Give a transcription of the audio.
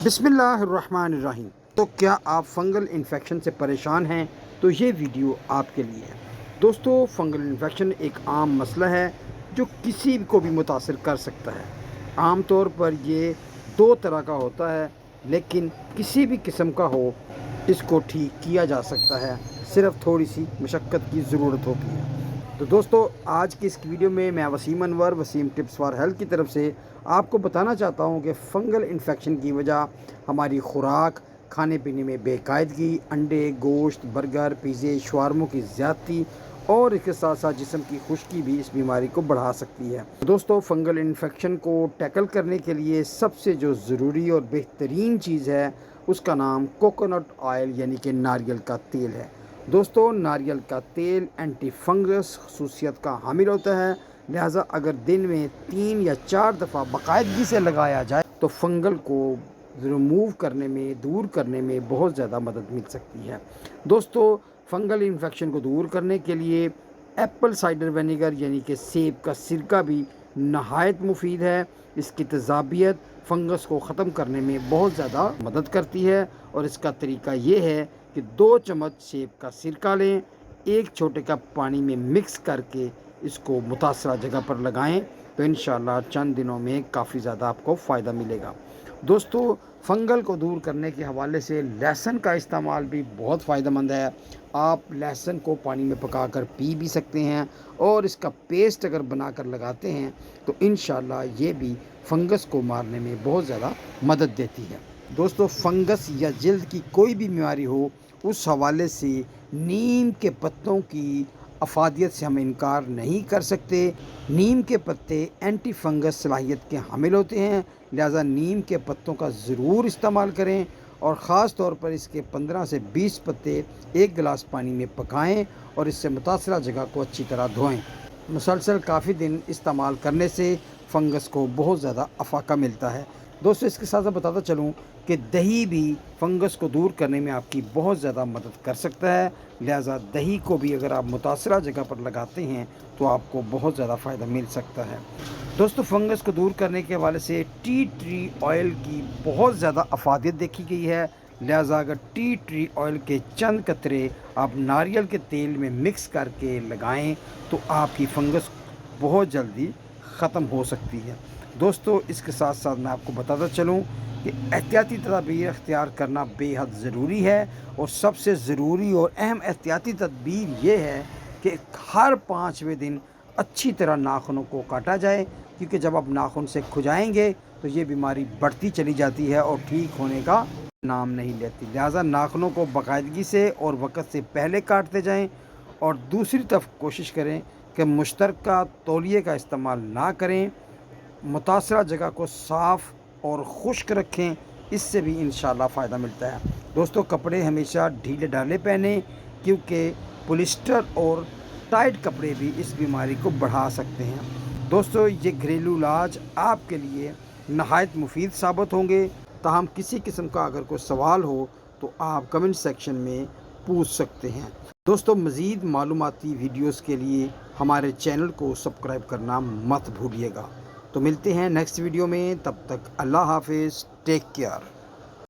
बिस्मिल्लाहिर्रहमानिर्रहीम। तो क्या आप फंगल इन्फेक्शन से परेशान हैं तो ये वीडियो आपके लिए है। दोस्तों, फंगल इन्फेक्शन एक आम मसला है जो किसी को भी मुतासिर कर सकता है। आम तौर पर ये दो तरह का होता है, लेकिन किसी भी किस्म का हो इसको ठीक किया जा सकता है, सिर्फ थोड़ी सी मशक्क़त की ज़रूरत होती है। तो दोस्तों, आज की इस वीडियो में मैं Waseem Anwar, Waseem tips for health की तरफ से आपको बताना चाहता हूं कि फ़ंगल इन्फेक्शन की वजह हमारी खुराक, खाने पीने में बेकायदगी, अंडे, गोश्त, बर्गर, पिज़्ज़े, शवारमों की ज़्यादती और इसके साथ साथ जिस्म की खुश्की भी इस बीमारी को बढ़ा सकती है। दोस्तों, फ़ंगल इन्फेक्शन को टैकल करने के लिए सबसे जो ज़रूरी और बेहतरीन चीज़ है उसका नाम कोकोनट ऑयल यानी कि नारियल का तेल है। दोस्तों, नारियल का तेल एंटी फंगस खसूसियत का हामिल होता है, लिहाजा अगर दिन में 3 या 4 दफ़ा बाकायदगी से लगाया जाए तो फंगल को रिमूव करने में, दूर करने में बहुत ज़्यादा मदद मिल सकती है। दोस्तों, फंगल इन्फेक्शन को दूर करने के लिए एप्पल साइडर विनेगर यानी कि सेब का सिरका भी नहायत मुफीद है। इसकी तेज़ाबियत फंगस को ख़त्म करने में बहुत ज़्यादा मदद करती है और इसका तरीका ये है कि 2 चम्मच सेब का सिरका लें, 1 छोटे कप पानी में मिक्स करके इसको मुतासरा जगह पर लगाएं तो इंशाअल्लाह चंद दिनों में काफ़ी ज़्यादा आपको फ़ायदा मिलेगा। दोस्तों, फंगल को दूर करने के हवाले से लहसुन का इस्तेमाल भी बहुत फ़ायदेमंद है। आप लहसुन को पानी में पकाकर पी भी सकते हैं और इसका पेस्ट अगर बनाकर लगाते हैं तो इंशाअल्लाह ये भी फंगस को मारने में बहुत ज़्यादा मदद देती है। दोस्तों, फंगस या जल्द की कोई भी बीमारी हो, उस हवाले से नीम के पत्तों की अफादियत से हम इनकार नहीं कर सकते। नीम के पत्ते एंटी फंगस सलाहियत के हामिल होते हैं, लिहाजा नीम के पत्तों का ज़रूर इस्तेमाल करें और ख़ास तौर पर इसके 15 से 20 पत्ते 1 गिलास पानी में पकाएं और इससे मुतासरा जगह को अच्छी तरह धोएं। मुसलसल काफ़ी दिन इस्तेमाल करने से फंगस को बहुत ज़्यादा अफाका मिलता है। दोस्तों, इसके साथ साथ बताता चलूँ कि दही भी फंगस को दूर करने में आपकी बहुत ज़्यादा मदद कर सकता है, लिहाजा दही को भी अगर आप मुतासरा जगह पर लगाते हैं तो आपको बहुत ज़्यादा फ़ायदा मिल सकता है। दोस्तों, फंगस को दूर करने के हवाले से टी ट्री ऑयल की बहुत ज़्यादा अफादियत देखी गई है, लिहाजा अगर टी ट्री ऑयल के चंद कतरे आप नारियल के तेल में मिक्स करके लगाएं तो आपकी फंगस बहुत जल्दी ख़त्म हो सकती है। दोस्तों, इसके साथ साथ मैं आपको बताता चलूँ कि एहतियाती तदबीर अख्तियार करना बेहद ज़रूरी है और सबसे ज़रूरी और अहम एहतियाती तदबीर ये है कि हर 5वें दिन अच्छी तरह नाखूनों को काटा जाए, क्योंकि जब आप नाखून से खुजाएंगे तो ये बीमारी बढ़ती चली जाती है और ठीक होने का नाम नहीं लेती। लिहाजा नाखूनों को बाकायदगी से और वक़्त से पहले काटते जाएं और दूसरी तरफ कोशिश करें कि मुश्तरका तौलिए का इस्तेमाल ना करें। मुतासरा जगह को साफ़ और खुश्क रखें, इससे भी इंशाअल्लाह फ़ायदा मिलता है। दोस्तों, कपड़े हमेशा ढीले ढाले पहनें, क्योंकि पॉलिस्टर और टाइट कपड़े भी इस बीमारी को बढ़ा सकते हैं। दोस्तों, ये घरेलू इलाज आपके लिए नहायत मुफीद साबित होंगे। ताहम किसी किस्म का अगर कोई सवाल हो तो आप कमेंट सेक्शन में पूछ सकते हैं। दोस्तों, मज़ीद मालूमाती वीडियोस के लिए हमारे चैनल को सब्सक्राइब करना मत भूलिएगा। तो मिलते हैं नेक्स्ट वीडियो में, तब तक अल्लाह हाफिज़, टेक केयर।